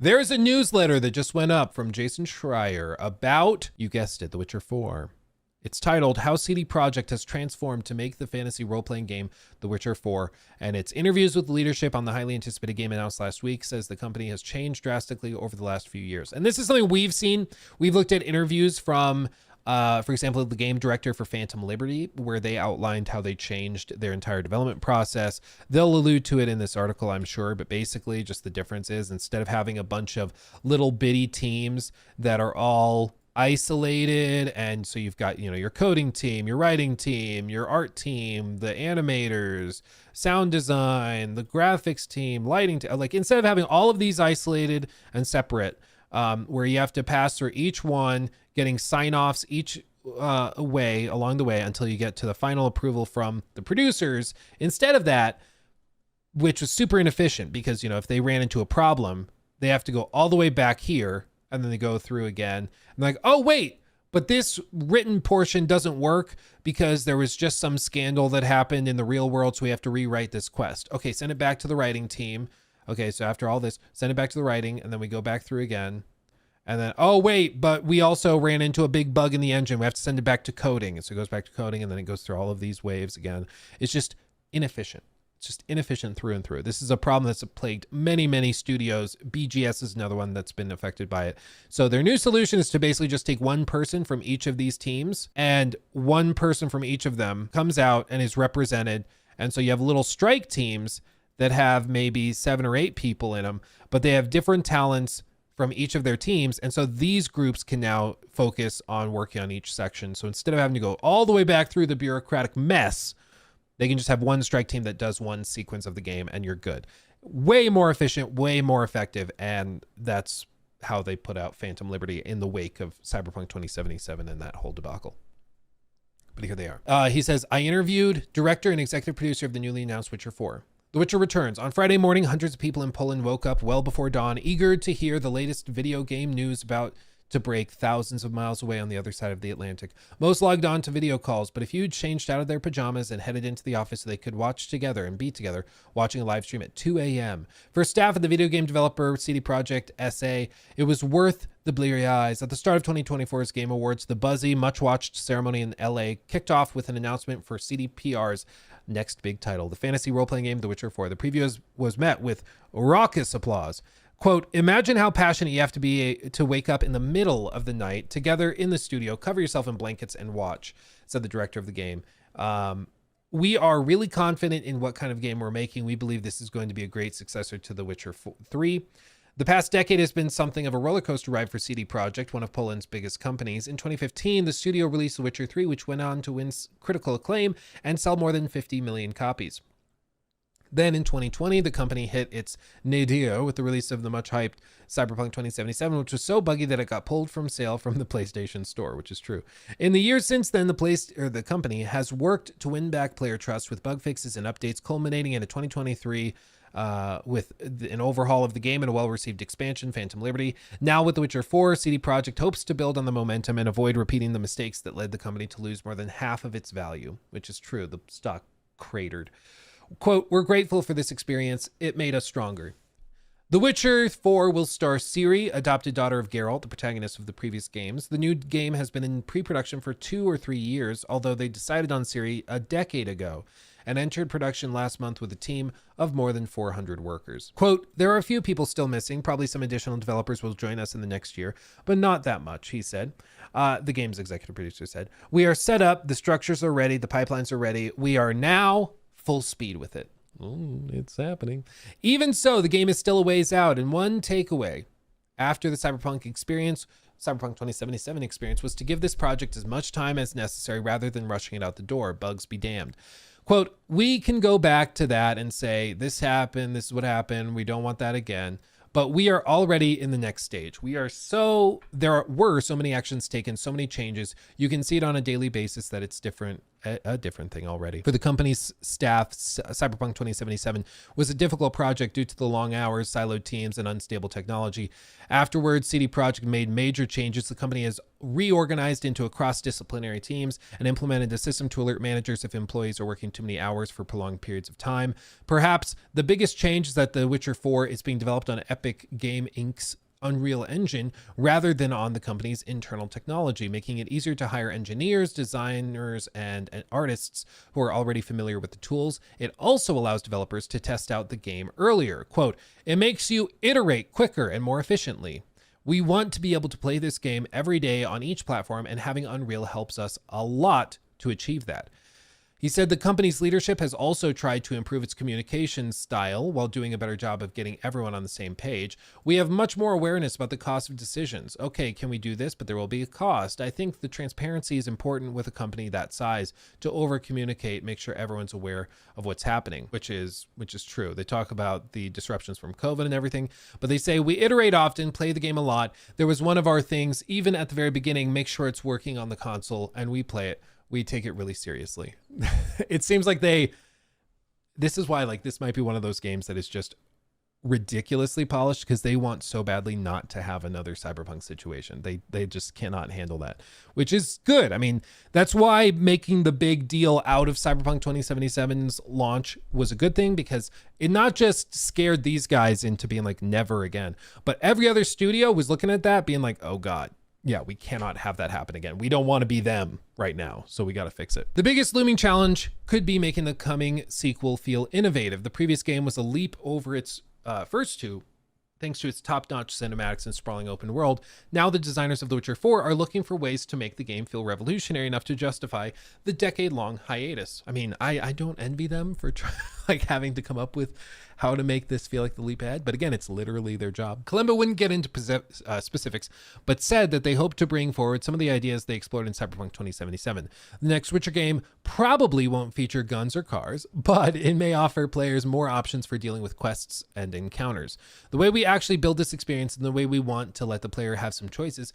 There's a newsletter that just went up from Jason Schreier about, you guessed it, The Witcher 4. It's titled How CD Projekt Has Transformed to Make the Fantasy Role-Playing Game The Witcher 4. And it's interviews with leadership on the highly anticipated game announced last week. Says the company has changed drastically over the last few years. And this is something we've seen. We've looked at interviews from, for example, the game director for Phantom Liberty, where they outlined how they changed their entire development process. They'll allude to it in this article, I'm sure, but basically just the difference is instead of having a bunch of little bitty teams that are all isolated, and so you've got, your coding team, your writing team, your art team, the animators, sound design, the graphics team, lighting like instead of having all of these isolated and separate, where you have to pass through each one, getting sign-offs each way along the way until you get to the final approval from the producers. Instead of that, which was super inefficient because, if they ran into a problem, they have to go all the way back here and then they go through again. And like, oh, wait, but this written portion doesn't work because there was just some scandal that happened in the real world. So we have to rewrite this quest. Okay, send it back to the writing team. Okay, so after all this, send it back to the writing, and then we go back through again. And then, oh, wait, but we also ran into a big bug in the engine. We have to send it back to coding. And so it goes back to coding, and then it goes through all of these waves again. It's just inefficient. It's just inefficient through and through. This is a problem that's plagued many, many studios. BGS is another one that's been affected by it. So their new solution is to basically just take one person from each of these teams, and one person from each of them comes out and is represented. And so you have little strike teams that have maybe 7 or 8 people in them, but they have different talents from each of their teams. And so these groups can now focus on working on each section. So instead of having to go all the way back through the bureaucratic mess, they can just have one strike team that does one sequence of the game and you're good. Way more efficient, way more effective. And that's how they put out Phantom Liberty in the wake of Cyberpunk 2077 and that whole debacle. But here they are. He says, I interviewed director and executive producer of the newly announced Witcher 4. The Witcher returns. On Friday morning, hundreds of people in Poland woke up well before dawn, eager to hear the latest video game news about to break thousands of miles away on the other side of the Atlantic. Most logged on to video calls, but a few changed out of their pajamas and headed into the office so they could watch together and be together, watching a live stream at 2 a.m. For staff at the video game developer CD Projekt SA, it was worth the bleary eyes. At the start of 2024's Game Awards, the buzzy, much-watched ceremony in LA kicked off with an announcement for CDPR's next big title, the fantasy role-playing game The Witcher 4. The preview was met with raucous applause. Quote, imagine how passionate you have to be to wake up in the middle of the night together in the studio, cover yourself in blankets and watch, said the director of the game. We are really confident in what kind of game we're making. We believe this is going to be a great successor to The Witcher 3. The past decade has been something of a roller coaster ride for CD Projekt, one of Poland's biggest companies. In 2015, the studio released The Witcher 3, which went on to win critical acclaim and sell more than 50 million copies. Then in 2020, the company hit its nadir with the release of the much-hyped Cyberpunk 2077, which was so buggy that it got pulled from sale from the PlayStation Store, which is true. In the years since then, the company has worked to win back player trust with bug fixes and updates, culminating in a 2023 with an overhaul of the game and a well-received expansion, Phantom Liberty. Now with The Witcher 4, CD Projekt hopes to build on the momentum and avoid repeating the mistakes that led the company to lose more than half of its value, which is true. The stock cratered. Quote, we're grateful for this experience. It made us stronger. The Witcher 4 will star Ciri, adopted daughter of Geralt, the protagonist of the previous games. The new game has been in pre-production for 2 or 3 years, although they decided on Ciri a decade ago and entered production last month with a team of more than 400 workers. Quote, there are a few people still missing. Probably some additional developers will join us in the next year, but not that much, he said. The game's executive producer said, we are set up. The structures are ready. The pipelines are ready. We are now full speed with it. It's happening. Even so, the game is still a ways out. And one takeaway after the Cyberpunk 2077 experience was to give this project as much time as necessary rather than rushing it out the door. Bugs be damned. Quote, we can go back to that and say, this happened. This is what happened. We don't want that again. But we are already in the next stage. There were so many actions taken, so many changes. You can see it on a daily basis that it's different a different thing already. For the company's staff, Cyberpunk 2077 was a difficult project due to the long hours, siloed teams, and unstable technology. Afterwards, CD Projekt made major changes. The company has reorganized into a cross-disciplinary teams and implemented a system to alert managers if employees are working too many hours for prolonged periods of time. Perhaps the biggest change is that The Witcher 4 is being developed on Epic Game Inc.'s Unreal Engine rather than on the company's internal technology, making it easier to hire engineers, designers, and artists who are already familiar with the tools. It also allows developers to test out the game earlier. Quote, "It makes you iterate quicker and more efficiently. We want to be able to play this game every day on each platform, and having Unreal helps us a lot to achieve that." He said the company's leadership has also tried to improve its communication style while doing a better job of getting everyone on the same page. "We have much more awareness about the cost of decisions. Okay, can we do this? But there will be a cost. I think the transparency is important with a company that size, to over communicate, make sure everyone's aware of what's happening," which is true. They talk about the disruptions from COVID and everything, but they say we iterate often, play the game a lot. There was one of our things, even at the very beginning, make sure it's working on the console, and we play it. We take it really seriously. It seems like this is why, like, this might be one of those games that is just ridiculously polished, because they want so badly not to have another Cyberpunk situation. They just cannot handle that, which is good. I mean, that's why making the big deal out of Cyberpunk 2077's launch was a good thing, because it not just scared these guys into being like, never again, but every other studio was looking at that being like, oh God, yeah, we cannot have that happen again. We don't want to be them right now, so we got to fix it. The biggest looming challenge could be making the coming sequel feel innovative. The previous game was a leap over its first two, thanks to its top-notch cinematics and sprawling open world. Now the designers of The Witcher 4 are looking for ways to make the game feel revolutionary enough to justify the decade-long hiatus. I mean, I don't envy them for having to come up with how to make this feel like the leap ahead, but again, it's literally their job. Kalimba wouldn't get into specifics, but said that they hope to bring forward some of the ideas they explored in Cyberpunk 2077. The next Witcher game probably won't feature guns or cars, but it may offer players more options for dealing with quests and encounters. The way we actually build this experience and the way we want to let the player have some choices,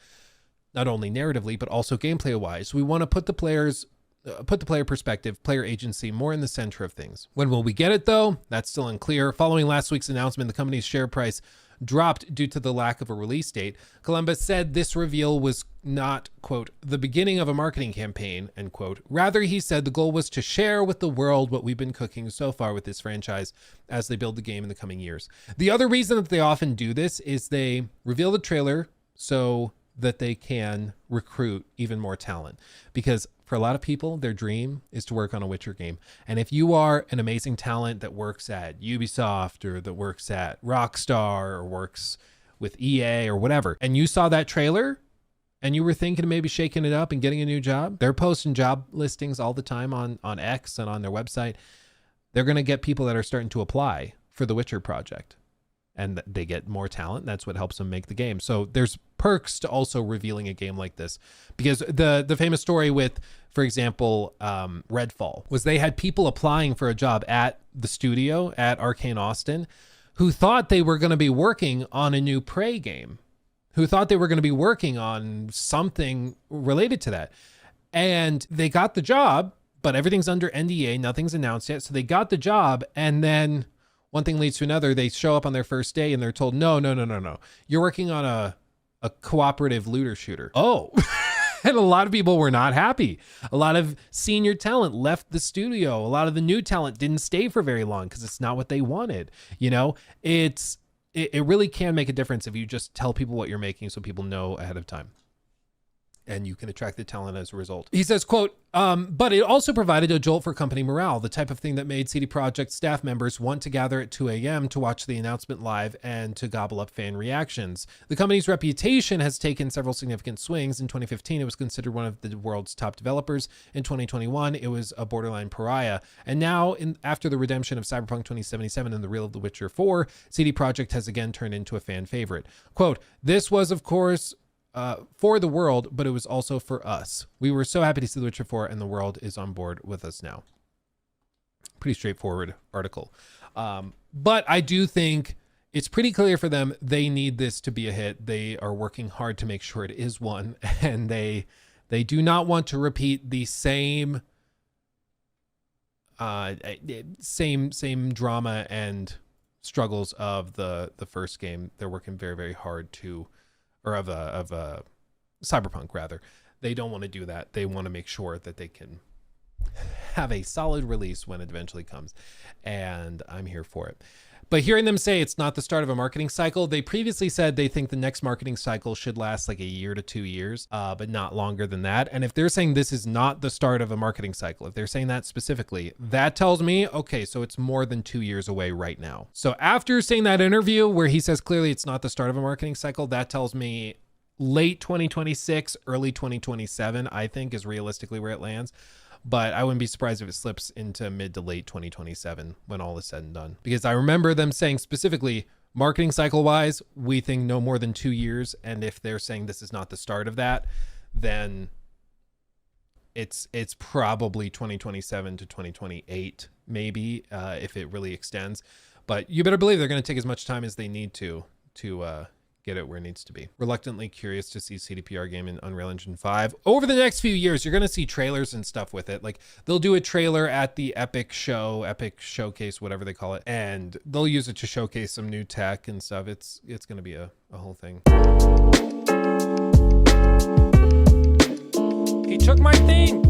not only narratively, but also gameplay wise. We want to put the player perspective, player agency more in the center of things. When will we get it though? That's still unclear. Following last week's announcement, the company's share price dropped due to the lack of a release date. Columbus said this reveal was not, quote, the beginning of a marketing campaign, end quote. Rather, he said the goal was to share with the world what we've been cooking so far with this franchise as they build the game in the coming years. The other reason that they often do this is they reveal the trailer so that they can recruit even more talent, because for a lot of people, their dream is to work on a Witcher game. And if you are an amazing talent that works at Ubisoft or that works at Rockstar or works with EA or whatever, and you saw that trailer and you were thinking of maybe shaking it up and getting a new job, they're posting job listings all the time on X and on their website. They're going to get people that are starting to apply for the Witcher project, and they get more talent. That's what helps them make the game. So there's perks to also revealing a game like this, because the famous story with, for example, Redfall was they had people applying for a job at the studio at Arcane Austin who thought they were going to be working on a new Prey game, who thought they were going to be working on something related to that. And they got the job, but everything's under NDA. Nothing's announced yet. So they got the job, and then one thing leads to another. They show up on their first day and they're told, no. You're working on a cooperative looter shooter. Oh, and a lot of people were not happy. A lot of senior talent left the studio. A lot of the new talent didn't stay for very long because it's not what they wanted. You know, it really can make a difference if you just tell people what you're making so people know ahead of time, and you can attract the talent as a result. He says, quote, but it also provided a jolt for company morale, the type of thing that made CD Projekt staff members want to gather at 2 a.m. to watch the announcement live and to gobble up fan reactions. The company's reputation has taken several significant swings. In 2015, it was considered one of the world's top developers. In 2021, it was a borderline pariah. And now, after the redemption of Cyberpunk 2077 and the reveal of The Witcher 4, CD Projekt has again turned into a fan favorite. Quote, this was, of course, for the world, but it was also for us. We were so happy to see The Witcher 4, and the world is on board with us now. Pretty straightforward article. But I do think it's pretty clear for them they need this to be a hit. They are working hard to make sure it is one, and they do not want to repeat the same Same drama and struggles of the first game. They're working very, very hard to, or of a Cyberpunk rather. They don't want to do that. They want to make sure that they can have a solid release when it eventually comes, and I'm here for it. But hearing them say it's not the start of a marketing cycle, they previously said they think the next marketing cycle should last like a year to 2 years, but not longer than that. And if they're saying this is not the start of a marketing cycle, if they're saying that specifically, that tells me, okay, so it's more than 2 years away right now. So after saying that interview where he says clearly it's not the start of a marketing cycle, that tells me late 2026, early 2027, I think is realistically where it lands. But I wouldn't be surprised if it slips into mid to late 2027 when all is said and done. Because I remember them saying specifically, marketing cycle wise, we think no more than 2 years. And if they're saying this is not the start of that, then it's probably 2027 to 2028, maybe, if it really extends. But you better believe they're going to take as much time as they need to get it where it needs to be. Reluctantly curious to see CDPR game in Unreal Engine 5. Over the next few years, you're going to see trailers and stuff with it. Like they'll do a trailer at the Epic Showcase, whatever they call it. And they'll use it to showcase some new tech and stuff. It's going to be a whole thing. He took my thing.